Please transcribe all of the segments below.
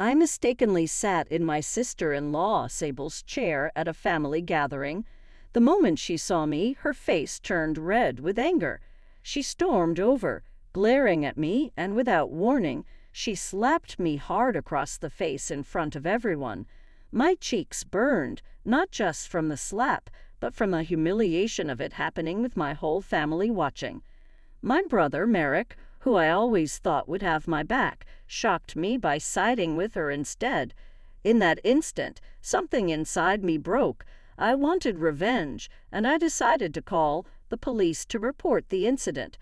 I mistakenly sat in my sister-in-law, Sable's chair at a family gathering. The moment she saw me, her face turned red with anger. She stormed over, glaring at me, and without warning, she slapped me hard across the face in front of everyone. My cheeks burned, not just from the slap, but from the humiliation of it happening with my whole family watching. My brother, Merrick, who I always thought would have my back, shocked me by siding with her instead. In that instant, something inside me broke. I wanted revenge, and I decided to call the police to report the incident.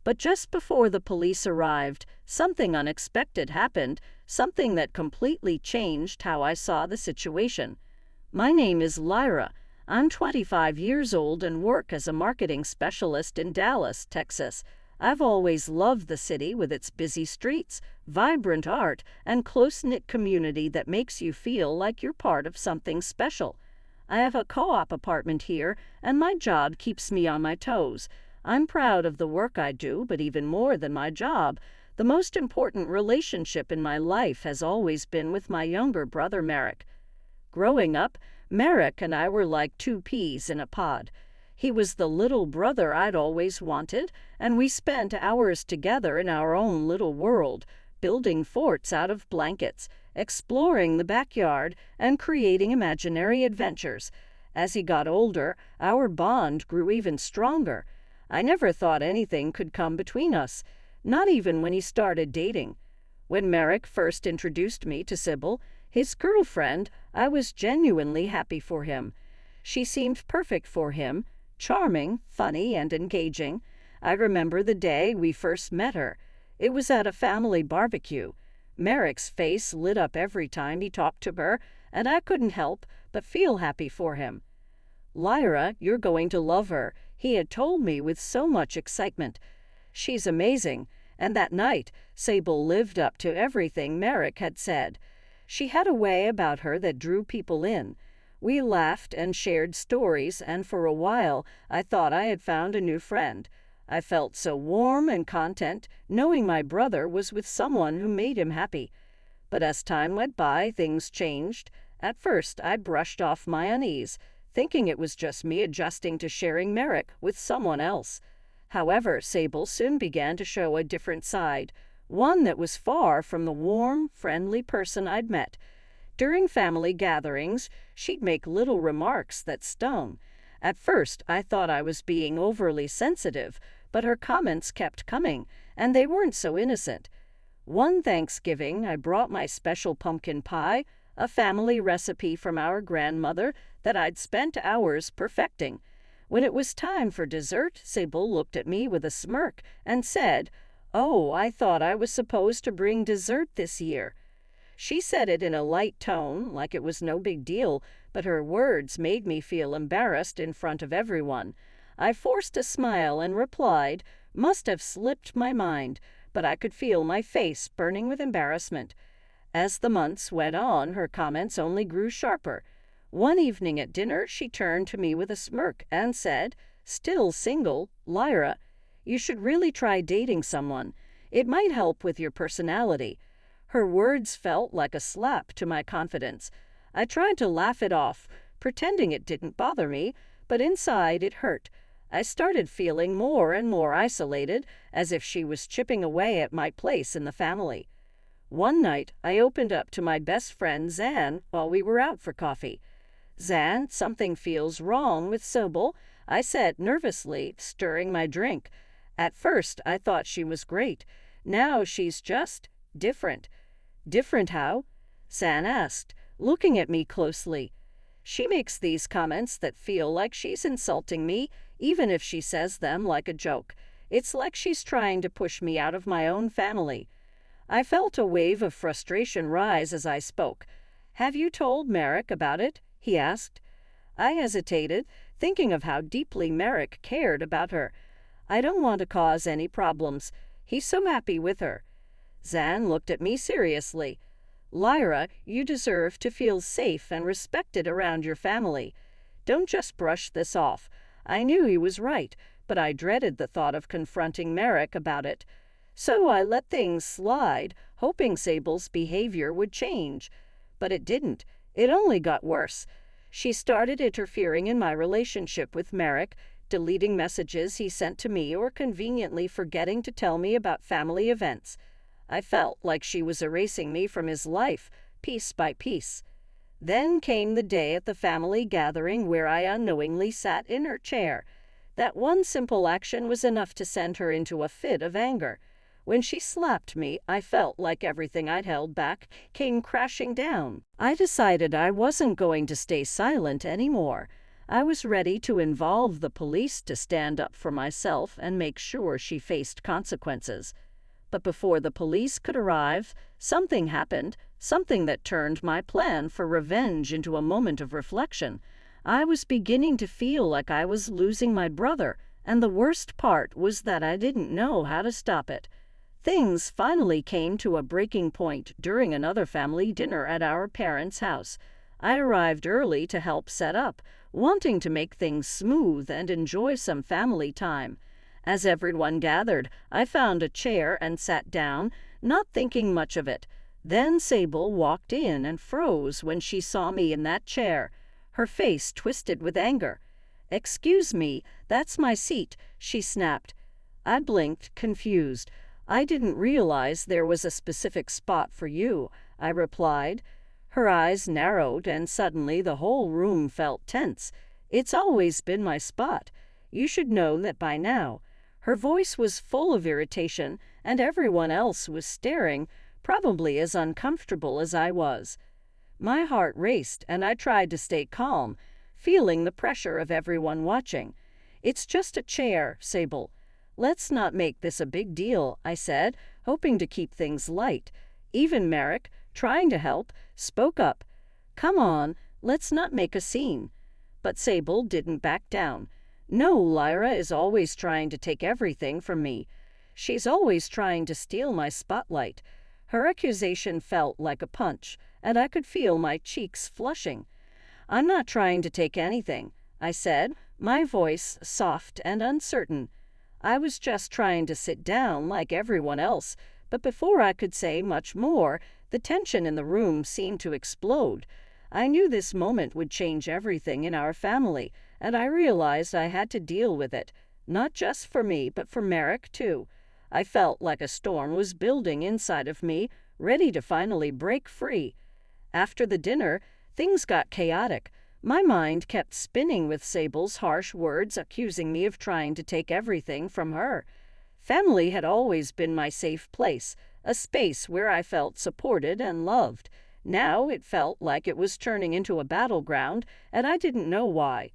But just before the police arrived, something unexpected happened, something that completely changed how I saw the situation. My name is Lyra. I'm 25 years old and work as a marketing specialist in Dallas, Texas. I've always loved the city with its busy streets, vibrant art, and close-knit community that makes you feel like you're part of something special. I have a co-op apartment here, and my job keeps me on my toes. I'm proud of the work I do, but even more than my job, the most important relationship in my life has always been with my younger brother, Merrick. Growing up, Merrick and I were like two peas in a pod. He was the little brother I'd always wanted, and we spent hours together in our own little world, building forts out of blankets, exploring the backyard, and creating imaginary adventures. As he got older, our bond grew even stronger. I never thought anything could come between us, not even when he started dating. When Merrick first introduced me to Sable, his girlfriend, I was genuinely happy for him. She seemed perfect for him, charming, funny, and engaging. I remember the day we first met her. It was at a family barbecue. Merrick's face lit up every time he talked to her, and I couldn't help but feel happy for him. "Lyra, you're going to love her," he had told me with so much excitement. "She's amazing." And that night, Sable lived up to everything Merrick had said. She had a way about her that drew people in. We laughed and shared stories, and for a while I thought I had found a new friend. I felt so warm and content, knowing my brother was with someone who made him happy. But as time went by, things changed. At first, I brushed off my unease, thinking it was just me adjusting to sharing Merrick with someone else. However, Sable soon began to show a different side, one that was far from the warm, friendly person I'd met. During family gatherings, she'd make little remarks that stung. At first, I thought I was being overly sensitive, but her comments kept coming, and they weren't so innocent. One Thanksgiving, I brought my special pumpkin pie, a family recipe from our grandmother that I'd spent hours perfecting. When it was time for dessert, Sable looked at me with a smirk and said, "Oh, I thought I was supposed to bring dessert this year." She said it in a light tone, like it was no big deal, but her words made me feel embarrassed in front of everyone. I forced a smile and replied, "Must have slipped my mind," but I could feel my face burning with embarrassment. As the months went on, her comments only grew sharper. One evening at dinner, she turned to me with a smirk and said, "Still single, Lyra. You should really try dating someone. It might help with your personality." Her words felt like a slap to my confidence. I tried to laugh it off, pretending it didn't bother me, but inside it hurt. I started feeling more and more isolated, as if she was chipping away at my place in the family. One night, I opened up to my best friend Zan while we were out for coffee. "Zan, something feels wrong with Sable," I said nervously, stirring my drink. At first, I thought she was great. Now she's just different. "Different how?" Zan asked, looking at me closely. "She makes these comments that feel like she's insulting me, even if she says them like a joke. It's like she's trying to push me out of my own family." I felt a wave of frustration rise as I spoke. "Have you told Merrick about it?" he asked. I hesitated, thinking of how deeply Merrick cared about her. I don't want to cause any problems. He's so happy with her. Zan looked at me seriously. "Lyra, you deserve to feel safe and respected around your family. Don't just brush this off." I knew he was right, but I dreaded the thought of confronting Merrick about it. So I let things slide, hoping Sable's behavior would change. But it didn't. It only got worse. She started interfering in my relationship with Merrick, deleting messages he sent to me or conveniently forgetting to tell me about family events. I felt like she was erasing me from his life, piece by piece. Then came the day at the family gathering where I unknowingly sat in her chair. That one simple action was enough to send her into a fit of anger. When she slapped me, I felt like everything I'd held back came crashing down. I decided I wasn't going to stay silent anymore. I was ready to involve the police to stand up for myself and make sure she faced consequences. But before the police could arrive, something happened, something that turned my plan for revenge into a moment of reflection. I was beginning to feel like I was losing my brother, and the worst part was that I didn't know how to stop it. Things finally came to a breaking point during another family dinner at our parents' house. I arrived early to help set up, wanting to make things smooth and enjoy some family time. As everyone gathered, I found a chair and sat down, not thinking much of it. Then Sable walked in and froze when she saw me in that chair. Her face twisted with anger. "Excuse me, that's my seat," she snapped. I blinked, confused. "I didn't realize there was a specific spot for you," I replied. Her eyes narrowed, and suddenly the whole room felt tense. "It's always been my spot. You should know that by now." Her voice was full of irritation, and everyone else was staring, probably as uncomfortable as I was. My heart raced, and I tried to stay calm, feeling the pressure of everyone watching. "It's just a chair, Sable. Let's not make this a big deal," I said, hoping to keep things light. Even Merrick, trying to help, spoke up. "Come on, let's not make a scene." But Sable didn't back down. "No, Lyra is always trying to take everything from me. She's always trying to steal my spotlight." Her accusation felt like a punch, and I could feel my cheeks flushing. "I'm not trying to take anything," I said, my voice soft and uncertain. "I was just trying to sit down like everyone else." But before I could say much more, the tension in the room seemed to explode. I knew this moment would change everything in our family, and I realized I had to deal with it, not just for me, but for Merrick too. I felt like a storm was building inside of me, ready to finally break free. After the dinner, things got chaotic. My mind kept spinning with Sable's harsh words accusing me of trying to take everything from her. Family had always been my safe place, a space where I felt supported and loved. Now it felt like it was turning into a battleground, and I didn't know why.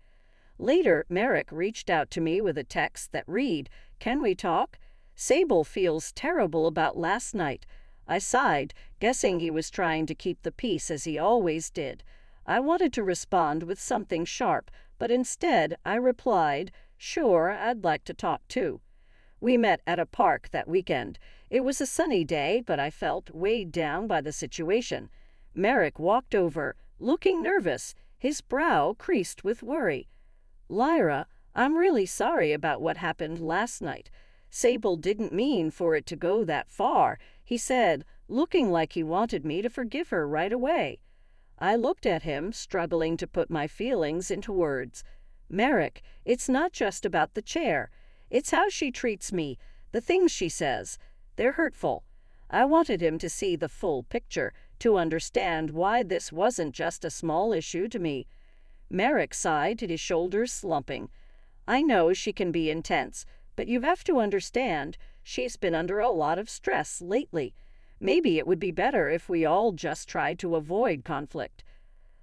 Later, Merrick reached out to me with a text that read, "Can we talk? Sable feels terrible about last night." I sighed, guessing he was trying to keep the peace as he always did. I wanted to respond with something sharp, but instead I replied, "Sure, I'd like to talk too." We met at a park that weekend. It was a sunny day, but I felt weighed down by the situation. Merrick walked over, looking nervous, his brow creased with worry. "Lyra, I'm really sorry about what happened last night. Sable didn't mean for it to go that far," he said, looking like he wanted me to forgive her right away. I looked at him, struggling to put my feelings into words. "Merrick, it's not just about the chair. It's how she treats me, the things she says. They're hurtful." I wanted him to see the full picture, to understand why this wasn't just a small issue to me. Merrick sighed, his shoulders slumping. "I know she can be intense, but you have to understand, she's been under a lot of stress lately. Maybe it would be better if we all just tried to avoid conflict."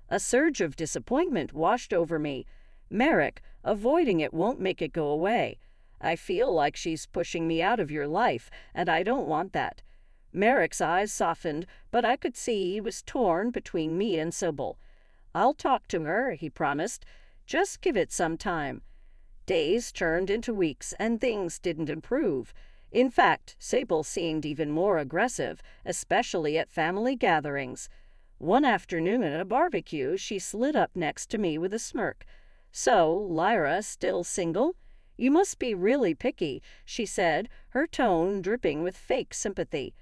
A surge of disappointment washed over me. "Merrick, avoiding it won't make it go away. I feel like she's pushing me out of your life, and I don't want that." Merrick's eyes softened, but I could see he was torn between me and Sable. "I'll talk to her," he promised. "Just give it some time." Days turned into weeks, and things didn't improve. In fact, Sable seemed even more aggressive, especially at family gatherings. One afternoon at a barbecue, she slid up next to me with a smirk. "So, Lyra still single?" "You must be really picky," she said, her tone dripping with fake sympathy.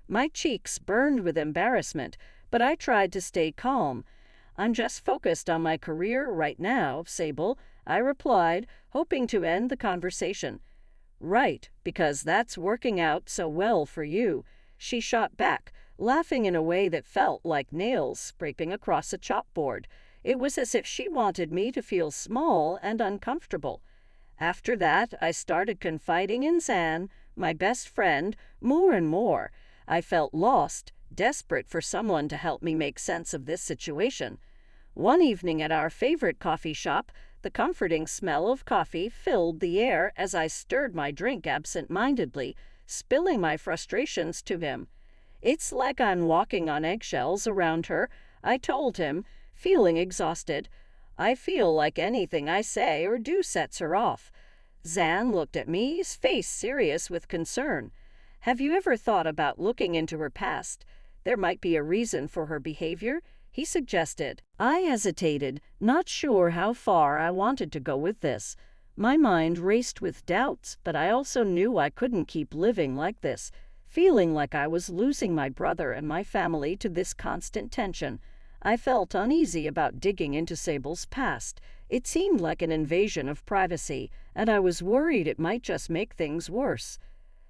My cheeks burned with embarrassment, but I tried to stay calm. "I'm just focused on my career right now, Sable," I replied, hoping to end the conversation. "Right, because that's working out so well for you," she shot back, laughing in a way that felt like nails scraping across a chalkboard. It was as if she wanted me to feel small and uncomfortable. After that, I started confiding in Zan, my best friend, more and more. I felt lost, desperate for someone to help me make sense of this situation. One evening at our favorite coffee shop, the comforting smell of coffee filled the air as I stirred my drink absent-mindedly, spilling my frustrations to him. "It's like I'm walking on eggshells around her," I told him, feeling exhausted. "I feel like anything I say or do sets her off." Zan looked at me, his face serious with concern. "Have you ever thought about looking into her past? There might be a reason for her behavior," he suggested. I hesitated, not sure how far I wanted to go with this. My mind raced with doubts, but I also knew I couldn't keep living like this, feeling like I was losing my brother and my family to this constant tension. I felt uneasy about digging into Sable's past. It seemed like an invasion of privacy, and I was worried it might just make things worse.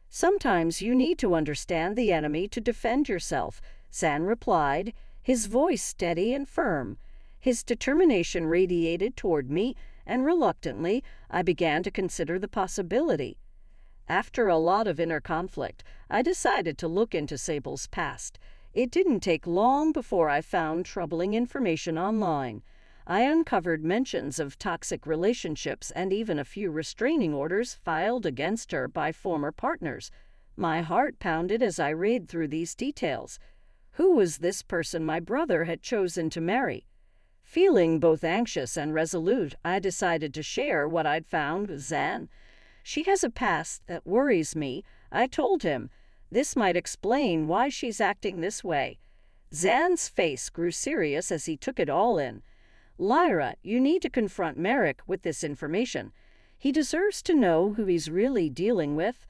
"Sometimes you need to understand the enemy to defend yourself," Zan replied, his voice steady and firm. His determination radiated toward me, and reluctantly, I began to consider the possibility. After a lot of inner conflict, I decided to look into Sable's past. It didn't take long before I found troubling information online. I uncovered mentions of toxic relationships and even a few restraining orders filed against her by former partners. My heart pounded as I read through these details. Who was this person my brother had chosen to marry? Feeling both anxious and resolute, I decided to share what I'd found with Zan. "She has a past that worries me," I told him. "This might explain why she's acting this way." Zan's face grew serious as he took it all in. "Lyra, you need to confront Merrick with this information. He deserves to know who he's really dealing with."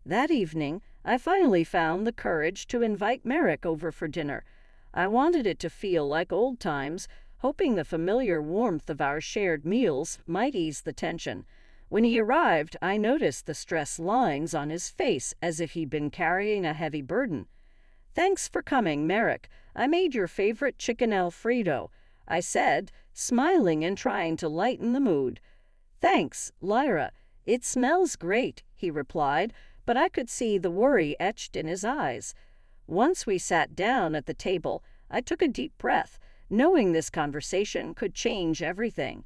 That evening, I finally found the courage to invite Merrick over for dinner. I wanted it to feel like old times, hoping the familiar warmth of our shared meals might ease the tension. When he arrived, I noticed the stress lines on his face as if he'd been carrying a heavy burden. "Thanks for coming, Merrick. I made your favorite chicken Alfredo," I said, smiling and trying to lighten the mood. "Thanks, Lyra. It smells great," he replied, but I could see the worry etched in his eyes. Once we sat down at the table, I took a deep breath, knowing this conversation could change everything.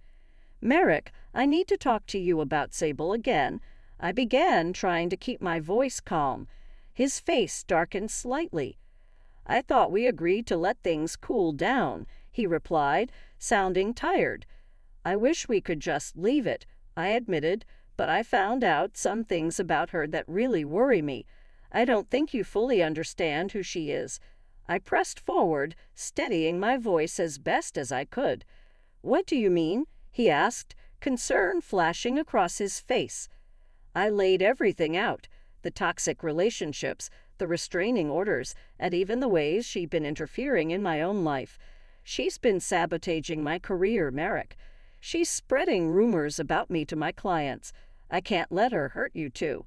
"Merrick, I need to talk to you about Sable again." I began, trying to keep my voice calm. His face darkened slightly. "I thought we agreed to let things cool down," he replied, sounding tired. "I wish we could just leave it," I admitted, "but I found out some things about her that really worry me. I don't think you fully understand who she is." I pressed forward, steadying my voice as best as I could. "What do you mean?" he asked, concern flashing across his face. I laid everything out: the toxic relationships, the restraining orders, and even the ways she'd been interfering in my own life. "She's been sabotaging my career, Merrick. She's spreading rumors about me to my clients. I can't let her hurt you too."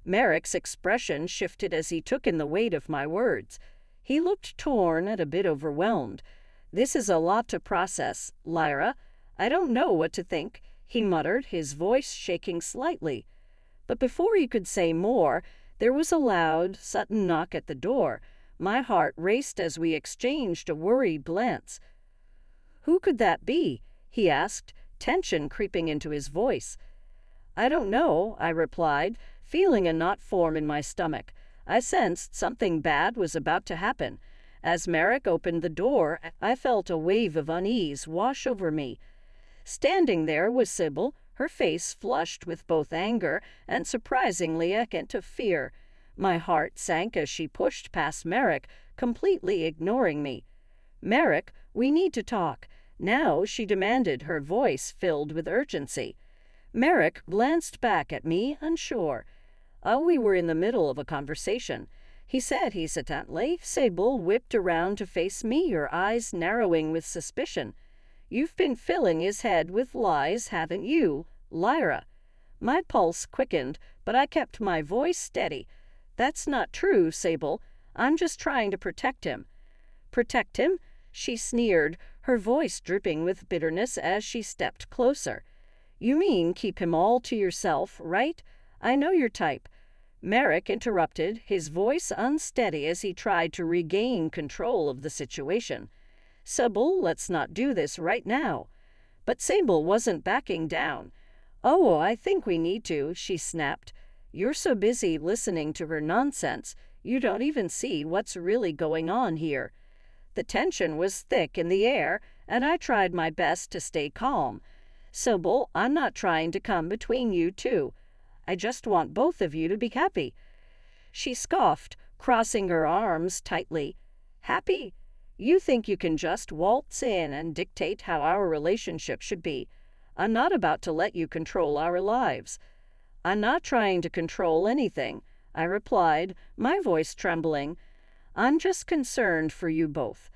Merrick's expression shifted as he took in the weight of my words. He looked torn and a bit overwhelmed. "This is a lot to process, Lyra. I don't know what to think," he muttered, his voice shaking slightly. But before he could say more, there was a loud, sudden knock at the door. My heart raced as we exchanged a worried glance. "Who could that be?" he asked, tension creeping into his voice. "I don't know," I replied, feeling a knot form in my stomach. I sensed something bad was about to happen. As Merrick opened the door, I felt a wave of unease wash over me. Standing there was Sable, her face flushed with both anger and surprisingly a hint of fear. My heart sank as she pushed past Merrick, completely ignoring me. "Merrick, we need to talk." Now she demanded, her voice filled with urgency. Merrick glanced back at me, unsure. We were in the middle of a conversation. He said hesitantly. Sable whipped around to face me, her eyes narrowing with suspicion. "You've been filling his head with lies, haven't you, Lyra?" My pulse quickened, but I kept my voice steady. "That's not true, Sable. I'm just trying to protect him." "Protect him?" she sneered, her voice dripping with bitterness as she stepped closer. "You mean keep him all to yourself, right? I know your type." Merrick interrupted, his voice unsteady as he tried to regain control of the situation. "Sable, let's not do this right now." But Sable wasn't backing down. "Oh, I think we need to," she snapped. "You're so busy listening to her nonsense, you don't even see what's really going on here." The tension was thick in the air, and I tried my best to stay calm. "Sable, I'm not trying to come between you two. I just want both of you to be happy." She scoffed, crossing her arms tightly. "Happy? You think you can just waltz in and dictate how our relationship should be? I'm not about to let you control our lives." "I'm not trying to control anything," I replied, my voice trembling. "I'm just concerned for you both."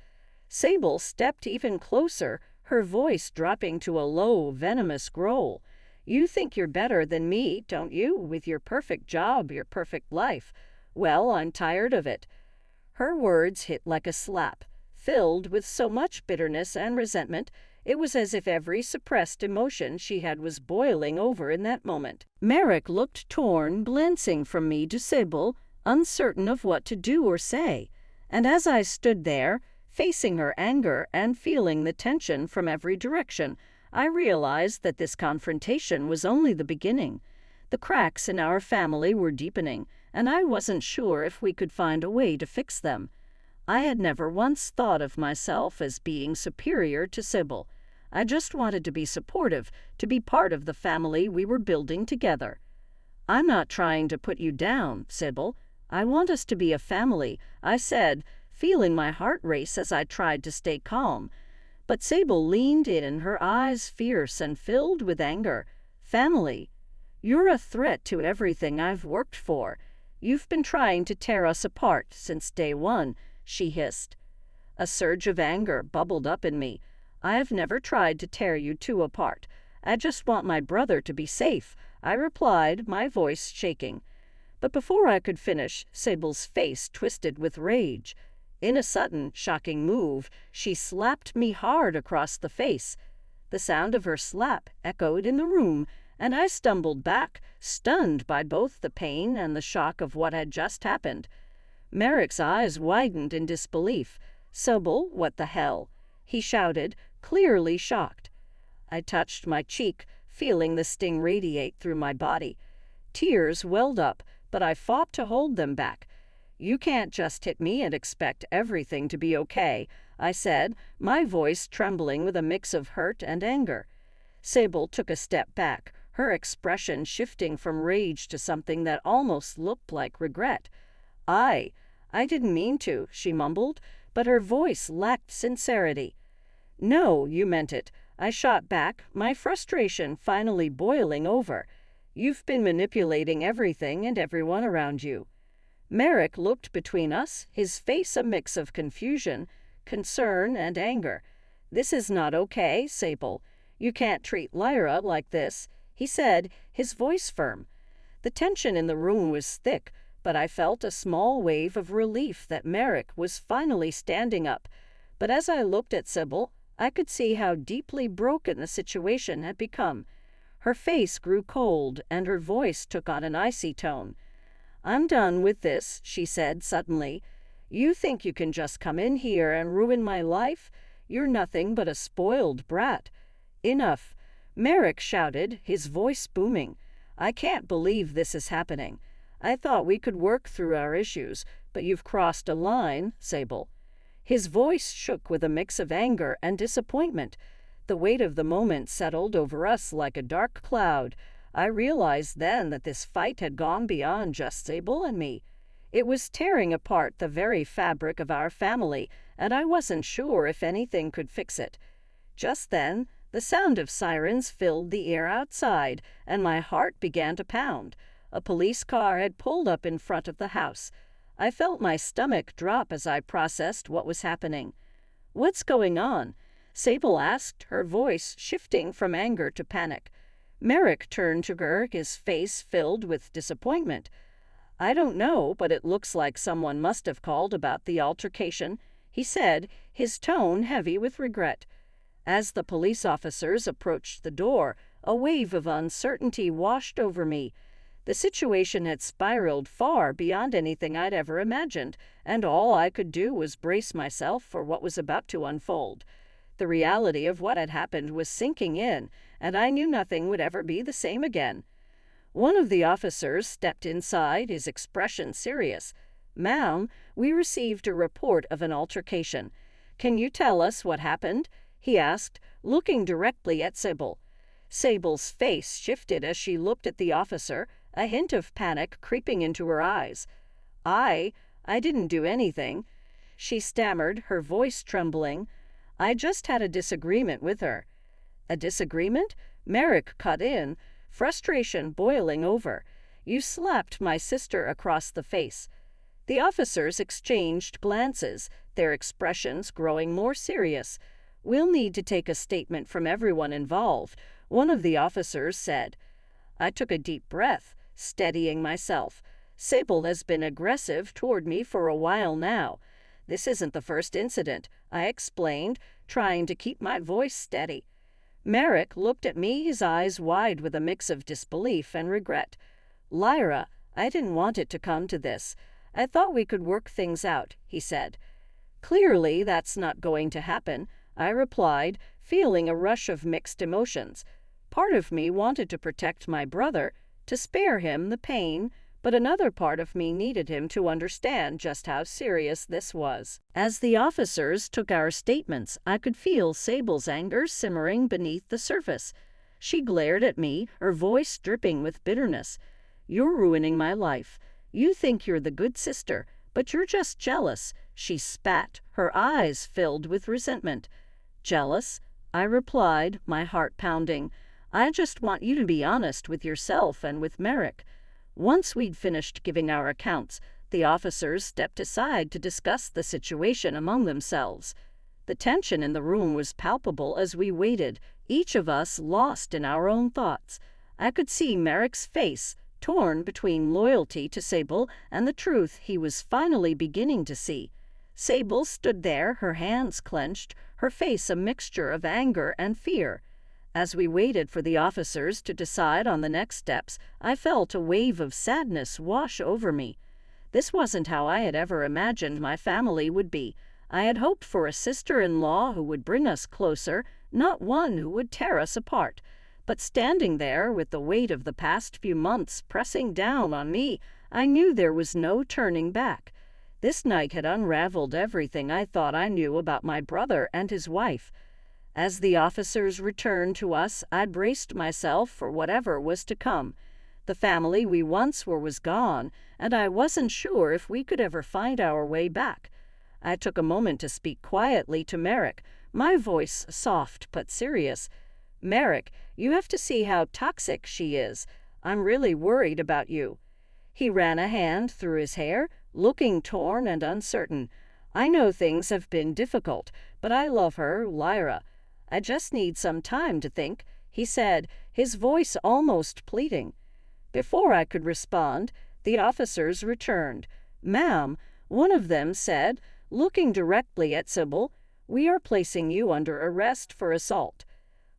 Sable stepped even closer, her voice dropping to a low, venomous growl. "You think you're better than me, don't you, with your perfect job, your perfect life? Well, I'm tired of it." Her words hit like a slap. Filled with so much bitterness and resentment, it was as if every suppressed emotion she had was boiling over in that moment. Merrick looked torn, glancing from me to Sable, uncertain of what to do or say. And as I stood there, facing her anger and feeling the tension from every direction, I realized that this confrontation was only the beginning. The cracks in our family were deepening, and I wasn't sure if we could find a way to fix them. I had never once thought of myself as being superior to Sable. I just wanted to be supportive, to be part of the family we were building together. "I'm not trying to put you down, Sable. I want us to be a family," I said, feeling my heart race as I tried to stay calm. But Sable leaned in, her eyes fierce and filled with anger. "Family? You're a threat to everything I've worked for. You've been trying to tear us apart since day one," she hissed. A surge of anger bubbled up in me. "I've never tried to tear you two apart. I just want my brother to be safe," I replied, my voice shaking. But before I could finish, Sable's face twisted with rage. In a sudden, shocking move, she slapped me hard across the face. The sound of her slap echoed in the room, and I stumbled back, stunned by both the pain and the shock of what had just happened. Merrick's eyes widened in disbelief. "Sable, what the hell?" he shouted, clearly shocked. I touched my cheek, feeling the sting radiate through my body. Tears welled up, but I fought to hold them back. "You can't just hit me and expect everything to be okay," I said, my voice trembling with a mix of hurt and anger. Sable took a step back, her expression shifting from rage to something that almost looked like regret. I didn't mean to," she mumbled, but her voice lacked sincerity. "No, you meant it," I shot back, my frustration finally boiling over. "You've been manipulating everything and everyone around you." Merrick looked between us, his face a mix of confusion, concern, and anger. "This is not okay, Sable. You can't treat Lyra like this," he said, his voice firm. The tension in the room was thick, but I felt a small wave of relief that Merrick was finally standing up. But as I looked at Sable, I could see how deeply broken the situation had become. Her face grew cold, and her voice took on an icy tone. "I'm done with this," she said suddenly. "You think you can just come in here and ruin my life? You're nothing but a spoiled brat." "Enough," Merrick shouted, his voice booming. "I can't believe this is happening. I thought we could work through our issues, but you've crossed a line, Sable." His voice shook with a mix of anger and disappointment. The weight of the moment settled over us like a dark cloud. I realized then that this fight had gone beyond just Sable and me. It was tearing apart the very fabric of our family, and I wasn't sure if anything could fix it. Just then, The sound of sirens filled the air outside, and my heart began to pound. A police car had pulled up in front of the house. I felt my stomach drop as I processed what was happening. "What's going on?" Sable asked, her voice shifting from anger to panic. Merrick turned to her, his face filled with disappointment. "I don't know, but it looks like someone must have called about the altercation," he said, his tone heavy with regret. As the police officers approached the door, a wave of uncertainty washed over me. The situation had spiraled far beyond anything I'd ever imagined, and all I could do was brace myself for what was about to unfold. The reality of what had happened was sinking in, and I knew nothing would ever be the same again. One of the officers stepped inside, his expression serious. "Ma'am, we received a report of an altercation. Can you tell us what happened?" he asked, looking directly at Sable. Sable's face shifted as she looked at the officer, a hint of panic creeping into her eyes. I didn't do anything," she stammered, her voice trembling. "I just had a disagreement with her." "A disagreement?" Merrick cut in, frustration boiling over. "You slapped my sister across the face." The officers exchanged glances, their expressions growing more serious. "We'll need to take a statement from everyone involved," one of the officers said. I took a deep breath, steadying myself. "Sable has been aggressive toward me for a while now. This isn't the first incident," I explained, trying to keep my voice steady. Merrick looked at me, his eyes wide with a mix of disbelief and regret. "Lyra, I didn't want it to come to this. I thought we could work things out," he said. "Clearly, that's not going to happen," I replied, feeling a rush of mixed emotions. Part of me wanted to protect my brother, to spare him the pain, but another part of me needed him to understand just how serious this was. As the officers took our statements, I could feel Sable's anger simmering beneath the surface. She glared at me, her voice dripping with bitterness. "You're ruining my life. You think you're the good sister, but you're just jealous," she spat, her eyes filled with resentment. "Jealous?" I replied, my heart pounding. "I just want you to be honest with yourself and with Merrick." Once we'd finished giving our accounts, the officers stepped aside to discuss the situation among themselves. The tension in the room was palpable as we waited, each of us lost in our own thoughts. I could see Merrick's face, torn between loyalty to Sable and the truth he was finally beginning to see. Sable stood there, her hands clenched, her face a mixture of anger and fear. As we waited for the officers to decide on the next steps, I felt a wave of sadness wash over me. This wasn't how I had ever imagined my family would be. I had hoped for a sister-in-law who would bring us closer, not one who would tear us apart. But standing there with the weight of the past few months pressing down on me, I knew there was no turning back. This night had unraveled everything I thought I knew about my brother and his wife. As the officers returned to us, I braced myself for whatever was to come. The family we once were was gone, and I wasn't sure if we could ever find our way back. I took a moment to speak quietly to Merrick, my voice soft but serious. "Merrick, you have to see how toxic she is. I'm really worried about you." He ran a hand through his hair, looking torn and uncertain. "I know things have been difficult, but I love her, Lyra. I just need some time to think," he said, his voice almost pleading. Before I could respond, the officers returned. "Ma'am," one of them said, looking directly at Sable, "we are placing you under arrest for assault."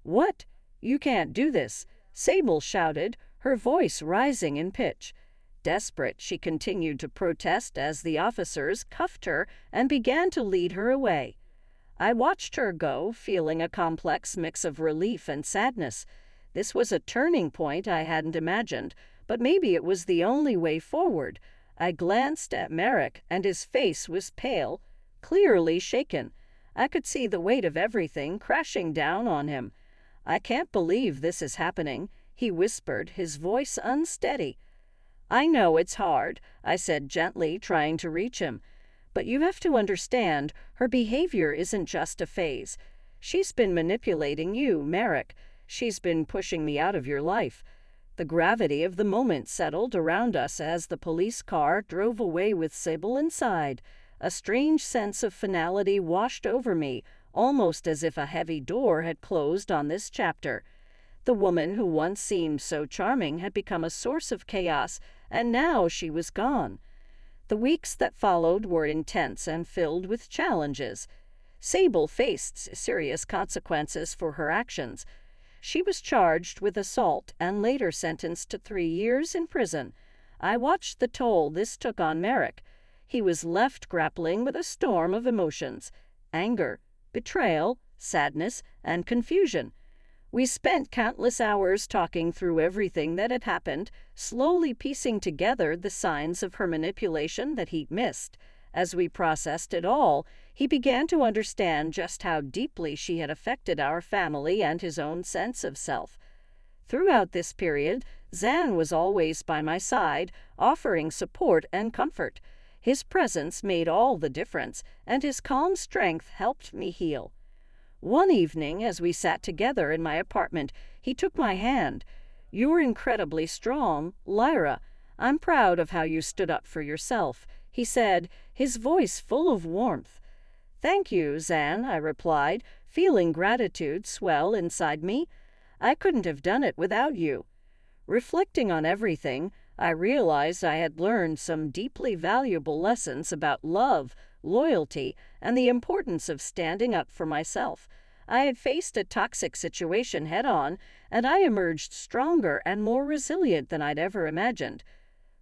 "What? You can't do this," Sable shouted, her voice rising in pitch. Desperate, she continued to protest as the officers cuffed her and began to lead her away. I watched her go, feeling a complex mix of relief and sadness. This was a turning point I hadn't imagined, but maybe it was the only way forward. I glanced at Merrick, and his face was pale, clearly shaken. I could see the weight of everything crashing down on him. "I can't believe this is happening," he whispered, his voice unsteady. "I know it's hard," I said gently, trying to reach him. "But you have to understand, her behavior isn't just a phase. She's been manipulating you, Merrick. She's been pushing me out of your life." The gravity of the moment settled around us as the police car drove away with Sable inside. A strange sense of finality washed over me, almost as if a heavy door had closed on this chapter. The woman who once seemed so charming had become a source of chaos, and now she was gone. The weeks that followed were intense and filled with challenges. Sable faced serious consequences for her actions. She was charged with assault and later sentenced to 3 years in prison. I watched the toll this took on Merrick. He was left grappling with a storm of emotions: anger, betrayal, sadness, and confusion. We spent countless hours talking through everything that had happened, slowly piecing together the signs of her manipulation that he'd missed. As we processed it all, he began to understand just how deeply she had affected our family and his own sense of self. Throughout this period, Zan was always by my side, offering support and comfort. His presence made all the difference, and his calm strength helped me heal. One evening, as we sat together in my apartment, he took my hand. "You're incredibly strong, Lyra. I'm proud of how you stood up for yourself," he said, his voice full of warmth. "Thank you, Zan," I replied, feeling gratitude swell inside me. "I couldn't have done it without you." Reflecting on everything, I realized I had learned some deeply valuable lessons about love, loyalty, and the importance of standing up for myself. I had faced a toxic situation head-on, and I emerged stronger and more resilient than I'd ever imagined.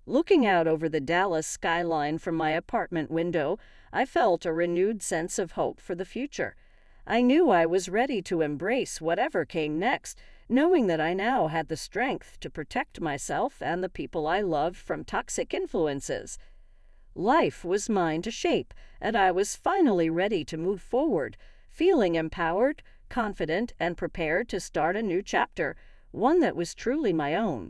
Looking out over the Dallas skyline from my apartment window, I felt a renewed sense of hope for the future. I knew I was ready to embrace whatever came next, knowing that I now had the strength to protect myself and the people I loved from toxic influences. Life was mine to shape, and I was finally ready to move forward, feeling empowered, confident, and prepared to start a new chapter, one that was truly my own.